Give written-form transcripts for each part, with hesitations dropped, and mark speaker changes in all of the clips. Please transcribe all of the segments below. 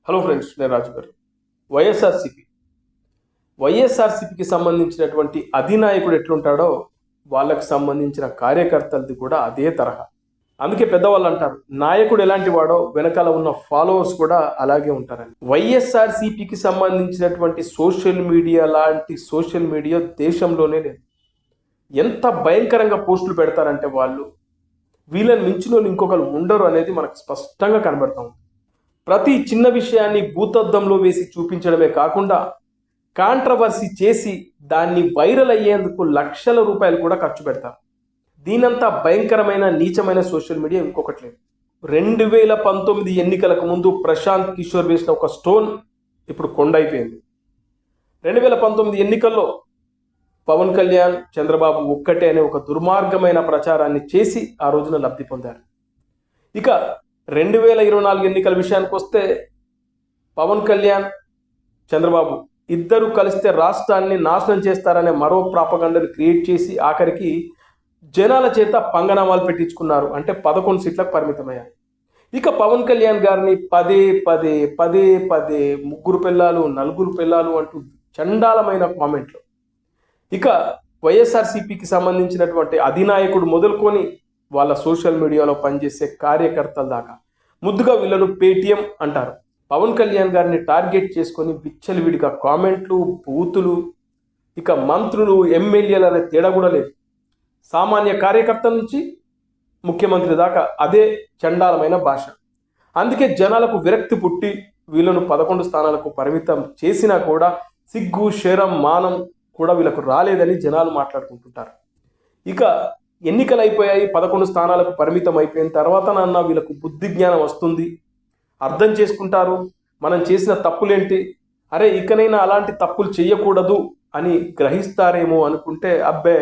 Speaker 1: Hello friends, నేను రాజు గారు. వైఎస్ఆర్సీపీ వైఎస్ఆర్సీపీకి సంబంధించినటువంటి అధినాయకుడు ఎట్లుంటాడో వాళ్ళకి సంబంధించిన కార్యకర్తలది కూడా అదే తరహా. అందుకే పెద్దవాళ్ళు అంటారు, నాయకుడు ఎలాంటి వాడో వెనకాల ఉన్న ఫాలోవర్స్ కూడా అలాగే ఉంటారని. వైఎస్ఆర్సీపీకి సంబంధించినటువంటి సోషల్ మీడియా లాంటి సోషల్ మీడియా దేశంలోనే లేదు. ఎంత భయంకరంగా పోస్టులు పెడతారంటే వాళ్ళు, వీళ్ళని మించిన వాళ్ళు ఇంకొకరు ఉండరు అనేది మనకు స్పష్టంగా కనబడతా ఉంది. ప్రతి చిన్న విషయాన్ని భూతద్దంలో వేసి చూపించడమే కాకుండా కాంట్రవర్సీ చేసి దాన్ని వైరల్ అయ్యేందుకు లక్షల రూపాయలు కూడా ఖర్చు పెడతారు. దీనంతా భయంకరమైన నీచమైన సోషల్ మీడియా ఇంకొకటి లేదు. 2019 ఎన్నికలకు ముందు ప్రశాంత్ కిషోర్ వేసిన ఒక స్టోన్ ఇప్పుడు కొండైపోయింది. 2019 ఎన్నికల్లో పవన్ కళ్యాణ్, చంద్రబాబు ఒక్కటే అనే ఒక దుర్మార్గమైన ప్రచారాన్ని చేసి ఆ రోజున లబ్ధి పొందారు. ఇక 2024 ఎన్నికల విషయానికి వస్తే పవన్ కళ్యాణ్, చంద్రబాబు ఇద్దరు కలిస్తే రాష్ట్రాన్ని నాశనం చేస్తారనే మరో ప్రాపగండను క్రియేట్ చేసి ఆఖరికి జనాల చేత పంగనామాలు పెట్టించుకున్నారు. అంటే 11 సీట్లకు పరిమితమయ్యారు. ఇక పవన్ కళ్యాణ్ గారిని పదే పదే ముగ్గురు పిల్లలు, నలుగురు పిల్లలు అంటూ చండాలమైన కామెంట్లు. ఇక వైఎస్ఆర్సీపీకి సంబంధించినటువంటి అధినాయకుడు మొదలుకొని వాళ్ళ సోషల్ మీడియాలో పనిచేసే కార్యకర్తల దాకా ముద్దుగా వీళ్ళను పేటీఎం అంటారు. పవన్ కళ్యాణ్ గారిని టార్గెట్ చేసుకొని విచ్చలవిడిగా కామెంట్లు, బూతులు, ఇక మంత్రులు, ఎమ్మెల్యేలు అనే తేడా కూడా లేదు. సామాన్య కార్యకర్త నుంచి ముఖ్యమంత్రి దాకా అదే చండాలమైన భాష. అందుకే జనాలకు విరక్తి పుట్టి వీళ్ళను 11 స్థానాలకు పరిమితం చేసినా కూడా సిగ్గు, శరం, మానం కూడా వీళ్ళకు రాలేదని జనాలు మాట్లాడుకుంటుంటారు. ఇక ఎన్నికలు అయిపోయాయి, 11 స్థానాలకు పరిమితం అయిపోయిన తర్వాత నాన్న వీళ్ళకు బుద్ధి జ్ఞానం వస్తుంది, అర్థం చేసుకుంటారు, మనం చేసిన తప్పులేంటి, అరే ఇకనైనా అలాంటి తప్పులు చేయకూడదు అని గ్రహిస్తారేమో అనుకుంటే, అబ్బే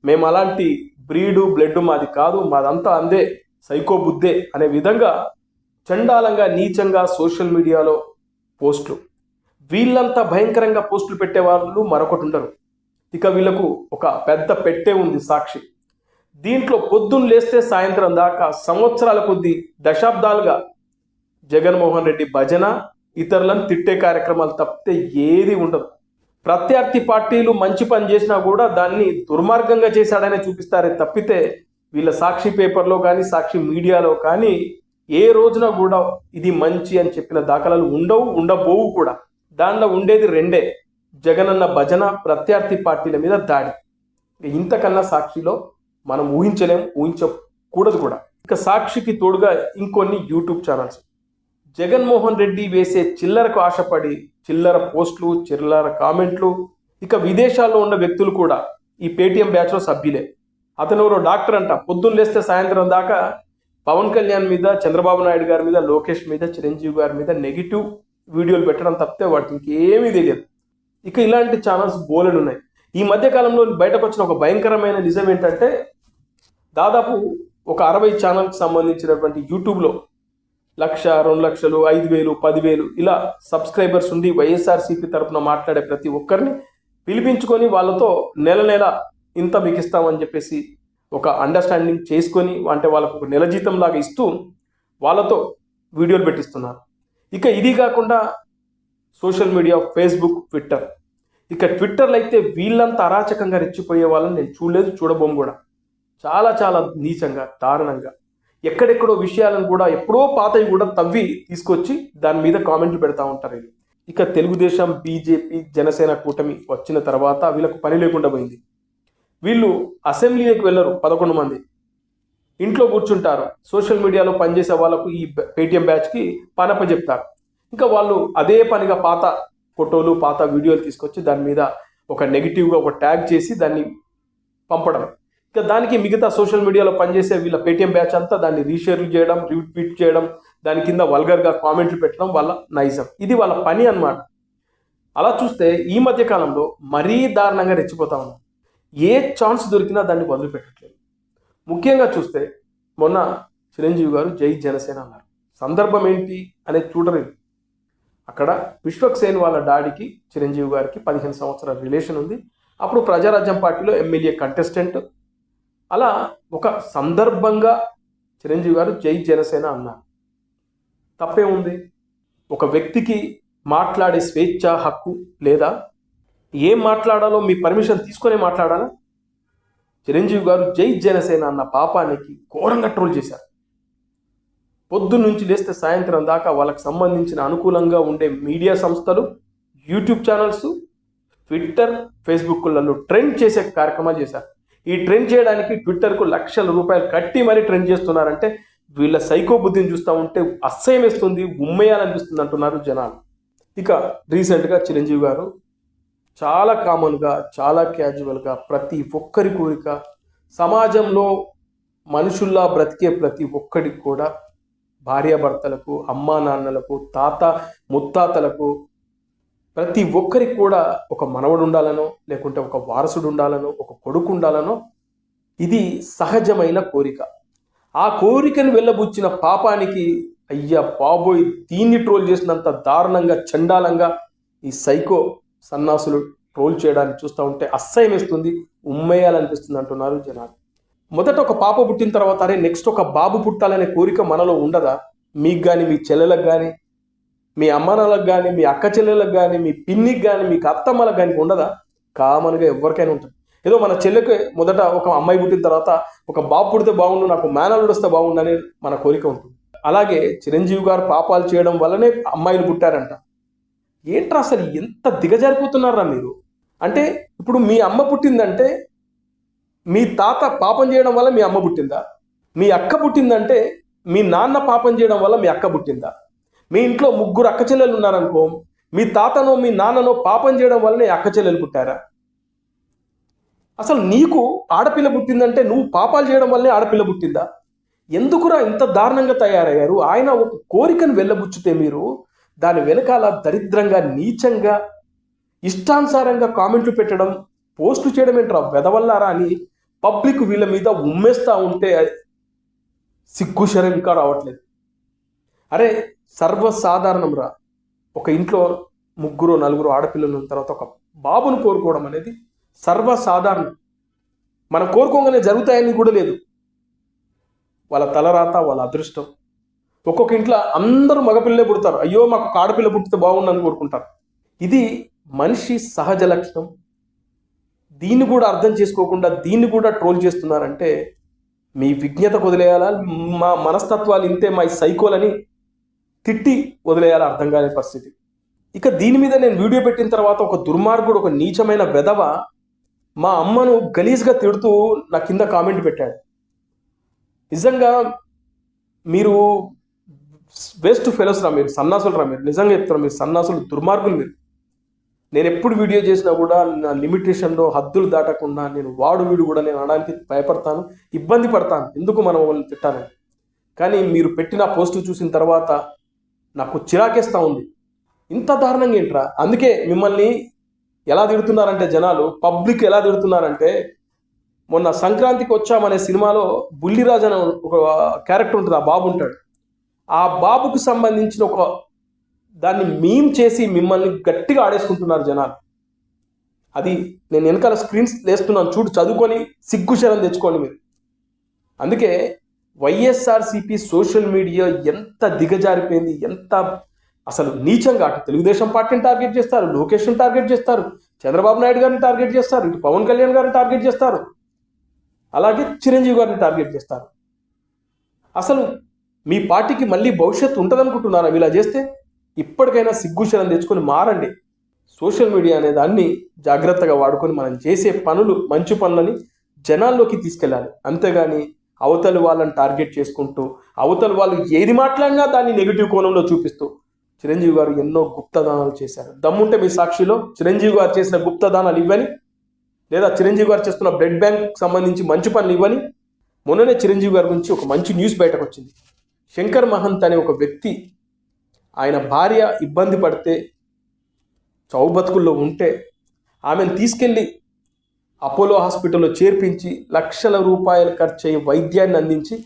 Speaker 1: మేము అలాంటి బ్రీడు బ్లడ్ మాది కాదు, మాదంతా అందే సైకో బుద్ధే అనే విధంగా చండాలంగా నీచంగా సోషల్ మీడియాలో పోస్టులు. వీళ్ళంతా భయంకరంగా పోస్టులు పెట్టే వాళ్ళు మరొకటి ఉండరు. ఇక వీళ్ళకు ఒక పెద్ద పెట్టే ఉంది, సాక్షి. దీంట్లో పొద్దున్న లేస్తే సాయంత్రం దాకా సంవత్సరాల కొద్దీ దశాబ్దాలుగా జగన్మోహన్ రెడ్డి భజన, ఇతరులను తిట్టే కార్యక్రమాలు తప్పితే ఏది ఉండదు. ప్రత్యర్థి పార్టీలు మంచి పని చేసినా కూడా దాన్ని దుర్మార్గంగా చేశాడనే చూపిస్తారే తప్పితే వీళ్ళ సాక్షి పేపర్లో కానీ సాక్షి మీడియాలో కానీ ఏ రోజున కూడా ఇది మంచి అని చెప్పిన దాఖలాలు ఉండబోవు కూడా. దానిలో ఉండేది రెండే, జగనన్న భజన, ప్రత్యర్థి పార్టీల మీద దాడి. ఇంతకన్నా సాక్షిలో మనం ఊహించకూడదు కూడా. ఇక సాక్షికి తోడుగా ఇంకొన్ని యూట్యూబ్ ఛానల్స్. జగన్మోహన్ రెడ్డి వేసే చిల్లరకు ఆశపడి చిల్లర పోస్టులు, చిల్లర కామెంట్లు. ఇక విదేశాల్లో ఉన్న వ్యక్తులు కూడా ఈ పేటీఎం బ్యాచ్లో సభ్యులే. అతను ఎవరో డాక్టర్ అంట, పొద్దున్న లేస్తే సాయంత్రం దాకా పవన్ కళ్యాణ్ మీద, చంద్రబాబు నాయుడు గారి మీద, లోకేష్ మీద, చిరంజీవి గారి మీద నెగిటివ్ వీడియోలు పెట్టడం తప్పితే వాటికి ఇంకేమీ తెలియదు. ఇక ఇలాంటి ఛానల్స్ బోలెడు ఉన్నాయి. ఈ మధ్యకాలంలో బయటకు వచ్చిన ఒక భయంకరమైన నిజం ఏంటంటే, దాదాపు ఒక 60 ఛానల్కి సంబంధించినటువంటి యూట్యూబ్లో 1,00,000, 2,00,000, 5,000, 10,000 ఇలా సబ్స్క్రైబర్స్ ఉండి వైఎస్ఆర్సీపీ తరఫున మాట్లాడే ప్రతి ఒక్కరిని పిలిపించుకొని వాళ్ళతో నెల ఇంత మీకు ఇస్తామని చెప్పేసి ఒక అండర్స్టాండింగ్ చేసుకొని, అంటే వాళ్ళకు ఒక నెల జీతం లాగా ఇస్తూ వాళ్ళతో వీడియోలు పెట్టిస్తున్నారు. ఇక ఇది కాకుండా సోషల్ మీడియా, ఫేస్బుక్, ట్విట్టర్. ఇక ట్విట్టర్లో అయితే వీళ్ళంతా అరాచకంగా రెచ్చిపోయే వాళ్ళని నేను చూడబోము కూడా. చాలా నీచంగా, దారుణంగా ఎక్కడెక్కడో విషయాలను కూడా ఎప్పుడో పాతవి కూడా తవ్వి తీసుకొచ్చి దాని మీద కామెంట్లు పెడతా ఉంటారు వీళ్ళు. ఇక తెలుగుదేశం, బీజేపీ, జనసేన కూటమి వచ్చిన తర్వాత వీళ్ళకు పని లేకుండా పోయింది. వీళ్ళు అసెంబ్లీకి వెళ్ళరు, 11 మంది ఇంట్లో కూర్చుంటారు. సోషల్ మీడియాలో పనిచేసే వాళ్ళకు ఈ పేటీఎం బ్యాచ్కి పనప చెప్తారు. ఇంకా వాళ్ళు అదే పనిగా పాత ఫోటోలు, పాత వీడియోలు తీసుకొచ్చి దాని మీద ఒక నెగిటివ్గా ఒక ట్యాగ్ చేసి దాన్ని పంపడం. ఇక దానికి మిగతా సోషల్ మీడియాలో పనిచేసే వీళ్ళ పేటీఎం బ్యాచ్ అంతా దాన్ని రీషేర్లు చేయడం, రీట్వీట్ చేయడం, దాని కింద వల్గర్గా కామెంట్లు పెట్టడం వాళ్ళ నైజం. ఇది వాళ్ళ పని అన్నమాట. అలా చూస్తే ఈ మధ్య కాలంలో మరీ దారుణంగా రెచ్చిపోతా ఉన్నాం. ఏ ఛాన్స్ దొరికినా దాన్ని వదిలిపెట్టట్లేదు. ముఖ్యంగా చూస్తే మొన్న చిరంజీవి గారు జై జనసేన అన్నారు. సందర్భం ఏంటి అనేది చూడరు. అక్కడ విశ్వక్సేన్ వాళ్ళ డాడీకి చిరంజీవి గారికి 15 సంవత్సరాల రిలేషన్ ఉంది. అప్పుడు ప్రజారాజ్యం పార్టీలో ఎమ్మెల్యే కంటెస్టెంట్. అలా ఒక సందర్భంగా చిరంజీవి గారు జై జనసేన అన్నారు. తప్పే ఉంది. ఒక వ్యక్తికి మాట్లాడే స్వేచ్ఛ హక్కు లేదా? ఏం మాట్లాడాలో మీ పర్మిషన్ తీసుకునే మాట్లాడాలా? చిరంజీవి గారు జై జనసేన అన్న పాపానికి ఘోరంగా ట్రోల్ చేశారు. పొద్దున్న నుంచి లేస్తే సాయంత్రం దాకా వాళ్ళకి సంబంధించిన అనుకూలంగా ఉండే మీడియా సంస్థలు, యూట్యూబ్ ఛానల్స్, ట్విట్టర్, ఫేస్బుక్లలో ట్రెండ్ చేసే కార్యక్రమాలు చేశారు. ఈ ట్రెండ్ చేయడానికి ట్విట్టర్కు లక్షల రూపాయలు కట్టి మరీ ట్రెండ్ చేస్తున్నారంటే వీళ్ళ సైకో బుద్ధిని చూస్తూ ఉంటే అసహ్యం వేస్తుంది, ఉమ్మేయాలనిపిస్తుంది అంటున్నారు జనాలు. ఇక రీసెంట్గా చిరంజీవి గారు చాలా కామన్గా, చాలా క్యాజువల్గా ప్రతి ఒక్కరి కోరిక, సమాజంలో మనుషుల్లా బ్రతికే ప్రతి ఒక్కడికి కూడా భార్యాభర్తలకు, అమ్మా నాన్నలకు, తాత ముత్తాతలకు ప్రతి ఒక్కరికి కూడా ఒక మనవడు ఉండాలనో, లేకుంటే ఒక వారసుడు ఉండాలనో, ఒక కొడుకు ఉండాలనో ఇది సహజమైన కోరిక. ఆ కోరికను వెళ్ళబుచ్చిన పాపానికి అయ్యా బాబోయ్ దీన్ని ట్రోల్ చేసినంత దారుణంగా, చండాలంగా ఈ సైకో సన్నాసులు ట్రోల్ చేయడానికి చూస్తూ ఉంటే అసహ్యం వేస్తుంది, ఉమ్మేయాలనిపిస్తుంది అంటున్నారు జనాలు. మొదట ఒక పాప పుట్టిన తర్వాత అరే నెక్స్ట్ ఒక బాబు పుట్టాలనే కోరిక మనలో ఉండదా? మీకు కానీ, మీ చెల్లెలకు కానీ, మీ అమ్మానాలకు కానీ, మీ అక్క చెల్లెలకు కానీ, మీ పిన్నికి కానీ, మీకు అత్తమ్మలకు కానీ ఉండదా? కామన్గా ఎవరికైనా ఉంటుంది. ఏదో మన చెల్లెకి మొదట ఒక అమ్మాయి పుట్టిన తర్వాత ఒక బాబు పుడితే బాగుండు, నాకు మేనల్లుడు వస్తే బాగుండు అనేది మన కోరిక ఉంటుంది. అలాగే చిరంజీవి గారు పాపాలు చేయడం వల్లనే అమ్మాయిలు పుట్టారంట. ఏంట్రా అసలు ఎంత దిగజారిపోతున్నారా మీరు? అంటే ఇప్పుడు మీ అమ్మ పుట్టిందంటే మీ తాత పాపం చేయడం వల్ల మీ అమ్మ పుట్టిందా? మీ అక్క పుట్టిందంటే మీ నాన్న పాపం చేయడం వల్ల మీ అక్క పుట్టిందా? మీ ఇంట్లో ముగ్గురు అక్క చెల్లెలు ఉన్నారనుకో, మీ తాతనో మీ నాన్ననో పాపం చేయడం వల్లనే అక్క చెల్లెలు పుట్టారా? అసలు నీకు ఆడపిల్ల పుట్టిందంటే నువ్వు పాపాలు చేయడం వల్లనే ఆడపిల్ల పుట్టిందా? ఎందుకురా ఇంత దారుణంగా తయారయ్యారు? ఆయన ఒక కోరికను వెళ్ళబుచ్చితే మీరు దాని వెనకాల దరిద్రంగా, నీచంగా, ఇష్టానుసారంగా కామెంట్లు పెట్టడం, పోస్టులు చేయడం ఏంట్రా వెదవల్లారా అని పబ్లిక్ వీళ్ళ మీద ఉమ్మేస్తూ ఉంటే సిగ్గు శరం ఇంకా రావట్లేదు. అరే సర్వసాధారణం రా, ఒక ఇంట్లో ముగ్గురు నలుగురు ఆడపిల్లలు ఉన్న తర్వాత ఒక బాబును కోరుకోవడం అనేది సర్వసాధారణం. మనం కోరుకోగానే జరుగుతాయని కూడా లేదు. వాళ్ళ తలరాత, వాళ్ళ అదృష్టం. ఒక్కొక్క ఇంట్లో అందరూ మగపిల్లలే పుడతారు, అయ్యో మాకు ఒక ఆడపిల్ల పుట్టితే బాగుండని కోరుకుంటారు. ఇది మనిషి సహజ లక్షణం. దీన్ని కూడా అర్థం చేసుకోకుండా దీన్ని కూడా ట్రోల్ చేస్తున్నారంటే మీ విజ్ఞత వదిలేయాలా? మా మనస్తత్వాలు ఇంతే, మా సైకోలని తిట్టి వదిలేయాలా? అర్థం కాని పరిస్థితి. ఇక దీని మీద నేను వీడియో పెట్టిన తర్వాత ఒక దుర్మార్గుడు, ఒక నీచమైన వెధవ మా అమ్మను గలీజ్గా తిడుతూ నా కింద కామెంట్ పెట్టాడు. నిజంగా మీరు వేస్ట్ ఫెలోస్ రా, మీరు సన్నాసులు రా, మీరు నిజంగా చెప్తారా, మీరు సన్నాసులు, దుర్మార్గులు మీరు. నేను ఎప్పుడు వీడియో చేసినా కూడా నా లిమిటేషన్లో హద్దులు దాటకుండా నేను వాడు వీడు కూడా నేను అనడానికి భయపడతాను, ఇబ్బంది పడతాను, ఎందుకు మనం వాళ్ళని తిట్టాలని. కానీ మీరు పెట్టిన పోస్టు చూసిన తర్వాత నాకు చిరాకేస్తూ ఉంది. ఇంత దారుణంగా ఏంట్రా? అందుకే మిమ్మల్ని ఎలా తిడుతున్నారంటే జనాలు, పబ్లిక్ ఎలా తిడుతున్నారంటే, మొన్న సంక్రాంతికి వచ్చామనే సినిమాలో బుల్లిరాజు అనే ఒక క్యారెక్టర్ ఉంటుంది, ఆ బాబు ఉంటాడు. ఆ బాబుకు సంబంధించిన ఒక దాన్ని మీమ్ చేసి మిమ్మల్ని గట్టిగా ఆడేసుకుంటున్నారు జనాలు. అది నేను వెనకాల స్క్రీన్స్ లేస్తున్నాను చూడు, చదువుకొని సిగ్గుశరం తెచ్చుకోండి మీరు. అందుకే వైఎస్ఆర్సీపీ సోషల్ మీడియా ఎంత దిగజారిపోయింది, ఎంత అసలు నీచంగా. అటు తెలుగుదేశం పార్టీని టార్గెట్ చేస్తారు, లోకేష్ని టార్గెట్ చేస్తారు, చంద్రబాబు నాయుడు గారిని టార్గెట్ చేస్తారు, ఇటు పవన్ కళ్యాణ్ గారిని టార్గెట్ చేస్తారు, అలాగే చిరంజీవి గారిని టార్గెట్ చేస్తారు. అసలు మీ పార్టీకి మళ్ళీ భవిష్యత్తు ఉంటుందనుకుంటున్నారా ఇలా చేస్తే? ఇప్పటికైనా సిగ్గుశరం తెచ్చుకొని మారండి. సోషల్ మీడియా అనే దాన్ని జాగ్రత్తగా వాడుకొని మనం చేసే పనులు, మంచి పనులని జనాల్లోకి తీసుకెళ్ళాలి. అంతేగాని అవతలి వాళ్ళని టార్గెట్ చేసుకుంటూ, అవతలి వాళ్ళు ఏది మాట్లాడినా దాన్ని నెగిటివ్ కోణంలో చూపిస్తూ. చిరంజీవి గారు ఎన్నో గుప్తదానాలు చేశారు. దమ్ముంటే మీ సాక్షిలో చిరంజీవి గారు చేసిన గుప్తదానాలు ఇవ్వని, లేదా చిరంజీవి గారు చేస్తున్న బ్లడ్ బ్యాంక్ సంబంధించి మంచి పనులు ఇవ్వని. మొన్ననే చిరంజీవి గారి గురించి ఒక మంచి న్యూస్ బయటకు వచ్చింది. శంకర్ మహంత్ అనే ఒక వ్యక్తి, ఆయన భార్య ఇబ్బంది పడితే, చౌబతుకుల్లో ఉంటే ఆమెను తీసుకెళ్ళి అపోలో హాస్పిటల్లో చేర్పించి లక్షల రూపాయలు ఖర్చు అయ్యే వైద్యాన్ని అందించి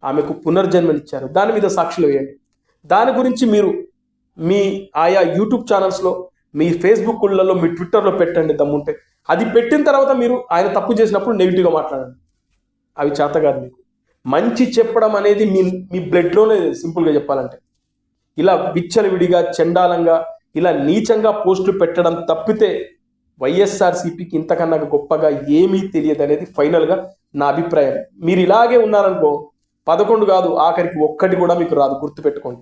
Speaker 1: ఆమెకు పునర్జన్మనిచ్చారు. దాని మీద సాక్షులు వేయండి. దాని గురించి మీరు మీ ఆయా యూట్యూబ్ ఛానల్స్లో, మీ ఫేస్బుక్లలో, మీ ట్విట్టర్లో పెట్టండి దమ్ముంటే. అది పెట్టిన తర్వాత మీరు ఆయన తప్పు చేసినప్పుడు నెగిటివ్గా మాట్లాడండి. అవి చేత కాదు మీకు. మంచి చెప్పడం అనేది మీ బ్లడ్లోనే, సింపుల్గా చెప్పాలంటే. ఇలా విచ్చలవిడిగా చండాలంగా ఇలా నీచంగా పోస్టులు పెట్టడం తప్పితే వైఎస్ఆర్సీపీకి ఇంతకన్నా గొప్పగా ఏమీ తెలియదు అనేది ఫైనల్గా నా అభిప్రాయం. మీరు ఇలాగే ఉన్నారనుకో 11 కాదు, ఆఖరికి ఒక్కటి కూడా మీకు రాదు, గుర్తుపెట్టుకోండి.